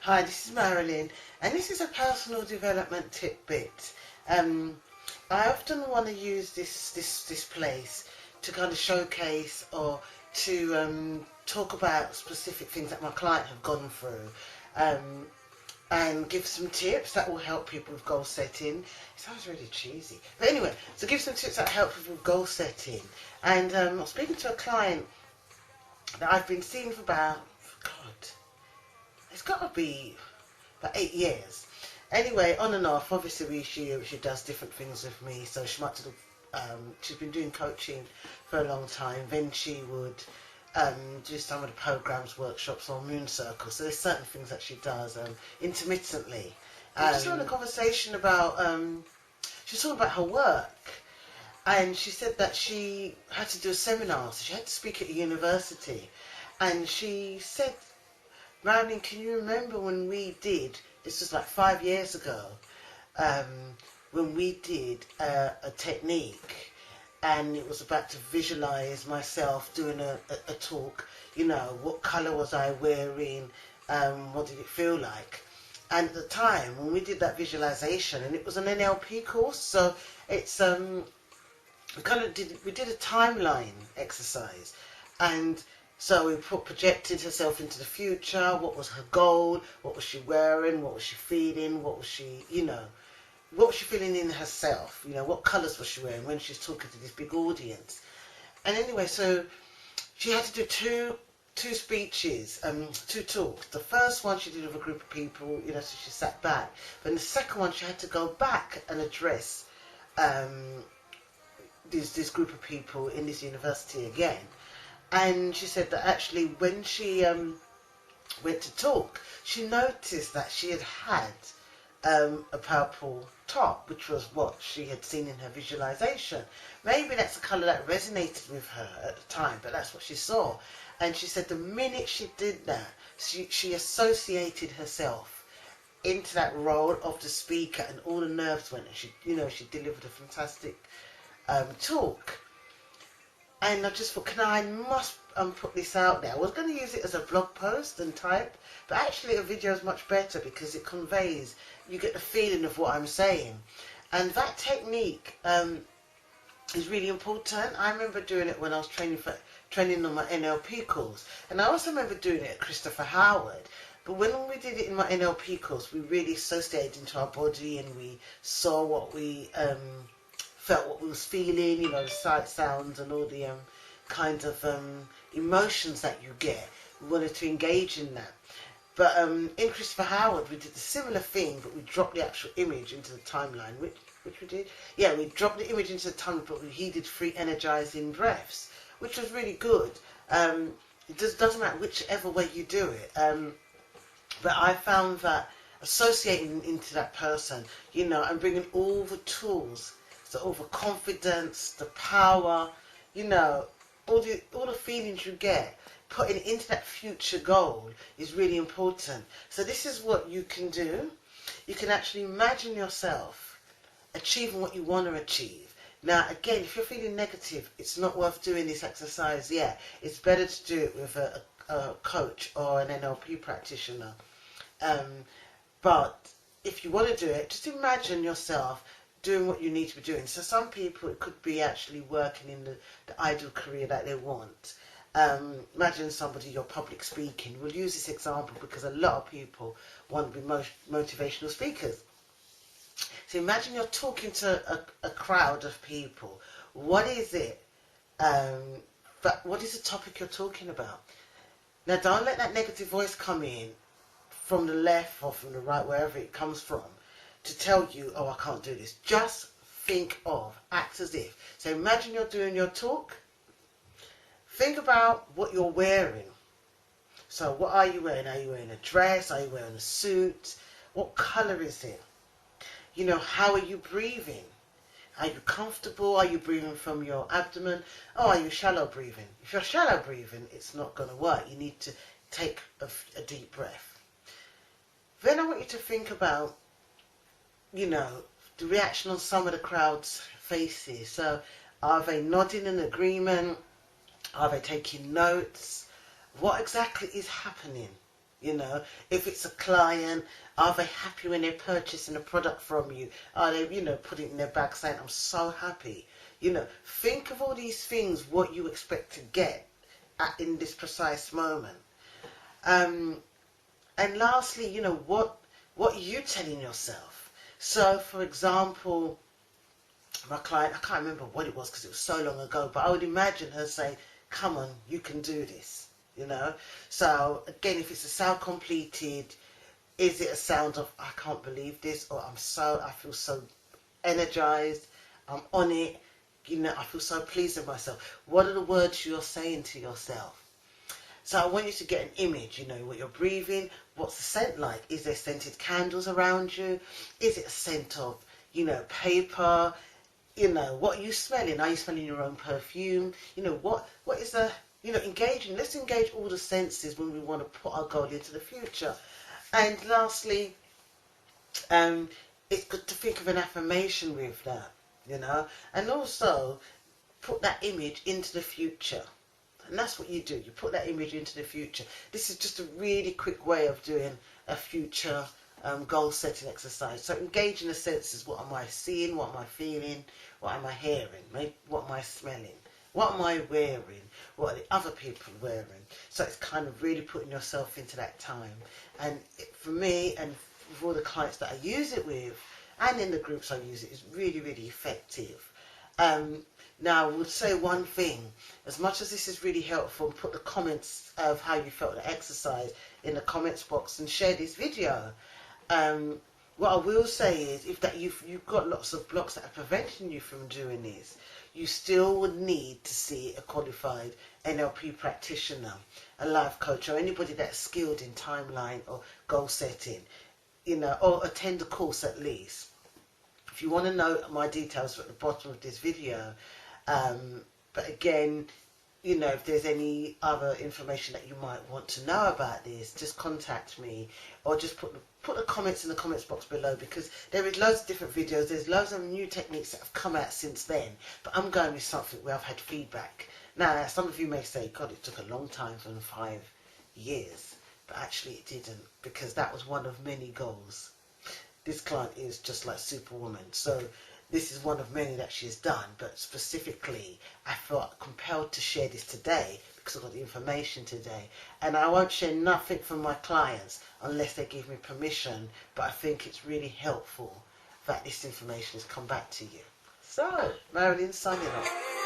Hi, this is Marilyn, and this is a personal development tidbit. I often want to use this place to kind of showcase or to talk about specific things that my client have gone through, and give some tips that will help people with goal setting. It sounds really cheesy, but anyway, so give some tips that help people with goal setting. And I'm speaking to a client that I've been seeing for about, God, it's got to be about 8 years. Anyway, on and off, obviously she does different things with me. So she might do, she's been doing coaching for a long time. Then she would do some of the programs, workshops, or moon circles. So there's certain things that she does intermittently. Just having a conversation about, she was talking about her work. And she said that she had to do a seminar, so she had to speak at a university. And she said, Marilyn, can you remember when we did, this was like 5 years ago, when we did a technique, and it was about to visualize myself doing a talk, you know, what color was I wearing, what did it feel like? And at the time, when we did that visualization, and it was an NLP course, so it's, we did a timeline exercise, and so we projected herself into the future. What was her goal? What was she wearing? What was she feeling? What was she, you know, what was she feeling in herself? You know, what colours was she wearing when she's talking to this big audience? And anyway, so she had to do two speeches, two talks. The first one she did with a group of people, you know, so she sat back. But the second one she had to go back and address this group of people in this university again. And she said that actually when she went to talk, she noticed that she had a purple top, which was what she had seen in her visualization. Maybe that's a colour that resonated with her at the time, but that's what she saw. And she said the minute she did that, she associated herself into that role of the speaker, and all the nerves went, and she delivered a fantastic talk. And I just thought, I must put this out there. I was going to use it as a blog post and type, but actually a video is much better because it conveys, you get the feeling of what I'm saying. And that technique is really important. I remember doing it when I was training on my NLP course. And I also remember doing it at Christopher Howard. But when we did it in my NLP course, we really associated into our body, and we saw what we felt, what we was feeling, you know, the sight, sounds, and all the kind of emotions that you get. We wanted to engage in that. But in Christopher Howard, we did a similar thing, but we dropped the actual image into the timeline, which we did. Yeah, we dropped the image into the timeline, but he did 3 energizing breaths, which was really good. It doesn't matter whichever way you do it. But I found that associating into that person, you know, and bringing all the tools, so all the confidence, the power, you know, all the feelings you get, putting it into that future goal is really important. So this is what you can do. You can actually imagine yourself achieving what you want to achieve. Now, again, if you're feeling negative, it's not worth doing this exercise yet. It's better to do it with a coach or an NLP practitioner. But if you want to do it, just imagine yourself doing what you need to be doing. So some people, it could be actually working in the ideal career that they want. Imagine somebody, you're public speaking. We'll use this example because a lot of people want to be motivational speakers. So imagine you're talking to a crowd of people. What is it? But what is the topic you're talking about? Now, don't let that negative voice come in from the left or from the right, wherever it comes from, to tell you, oh, I can't do this. Just think of, act as if. So imagine you're doing your talk. Think about what you're wearing. So what are you wearing? Are you wearing a dress? Are you wearing a suit? What colour is it? You know, how are you breathing? Are you comfortable? Are you breathing from your abdomen? Or are you shallow breathing? If you're shallow breathing, it's not going to work. You need to take a deep breath. Then I want you to think about, you know, the reaction on some of the crowd's faces. So are they nodding in agreement? Are they taking notes? What exactly is happening? You know, if it's a client, are they happy when they're purchasing a product from you? Are they, you know, putting it in their bag saying, I'm so happy? You know, think of all these things, what you expect to get in this precise moment. And lastly, you know, what are you telling yourself? So, for example, my client, I can't remember what it was because it was so long ago, but I would imagine her saying, come on, you can do this, you know. So again, if it's a sale completed, is it a sound of, I can't believe this, or I feel so energized, I'm on it, you know, I feel so pleased with myself. What are the words you're saying to yourself? So I want you to get an image, you know, what you're breathing, what's the scent like? Is there scented candles around you? Is it a scent of, you know, paper? You know, what are you smelling? Are you smelling your own perfume? You know, what is the, you know, engaging. Let's engage all the senses when we want to put our goal into the future. And lastly, it's good to think of an affirmation with that, you know, and also put that image into the future. And that's what you do. You put that image into the future. This is just a really quick way of doing a future goal setting exercise. So engage in the senses. What am I seeing? What am I feeling? What am I hearing? What am I smelling? What am I wearing? What are the other people wearing? So it's kind of really putting yourself into that time. And for me, and with all the clients that I use it with, and in the groups I use it, it's really, really effective. Now, I would say one thing. As much as this is really helpful, put the comments of how you felt the exercise in the comments box and share this video. What I will say is, if that you've got lots of blocks that are preventing you from doing this, you still would need to see a qualified NLP practitioner, a life coach, or anybody that's skilled in timeline or goal setting, you know, or attend a course at least. If you want to know, my details are at the bottom of this video. But again, you know, if there's any other information that you might want to know about this, just contact me, or just put the comments in the comments box below, because there is loads of different videos. There's loads of new techniques that have come out since then, but I'm going with something where I've had feedback. Now, some of you may say, God, it took a long time for 5 years, but actually it didn't, because that was one of many goals. This client is just like Superwoman, so this is one of many that she's done, but specifically I felt compelled to share this today because I got the information today. And I won't share nothing from my clients unless they give me permission, but I think it's really helpful that this information has come back to you. So, Marilyn signing off.